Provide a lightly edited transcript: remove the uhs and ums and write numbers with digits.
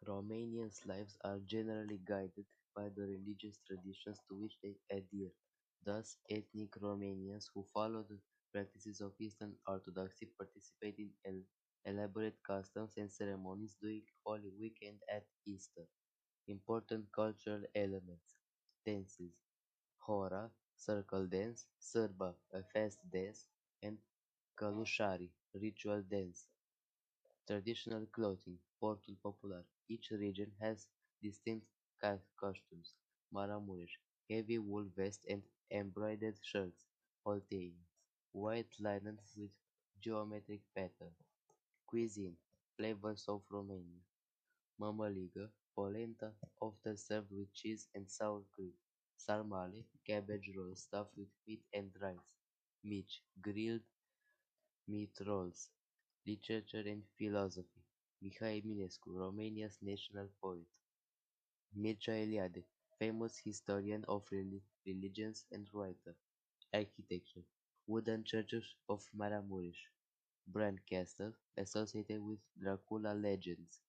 Romanians' lives are generally guided by the religious traditions to which they adhere. Thus, ethnic Romanians who follow the practices of Eastern Orthodoxy participate in elaborate customs and ceremonies during Holy Week and at Easter. Important cultural elements: dances, hora, circle dance, sârba, a fast dance, and călușari, ritual dance. Traditional clothing, portul popular. Each region has distinct costumes. Maramureș, heavy wool vest and embroidered shirts. Oltenia, white linen with geometric pattern. Cuisine, flavors of Romania. Mămăligă, polenta, often served with cheese and sour cream. Sarmale, cabbage rolls stuffed with meat and rice. Mici, grilled meat rolls. Literature and philosophy. Mihai Eminescu, Romania's national poet. Mircea Eliade, famous historian of religions and writer. Architecture. Wooden churches of Maramureș. Bran Castle, associated with Dracula legends.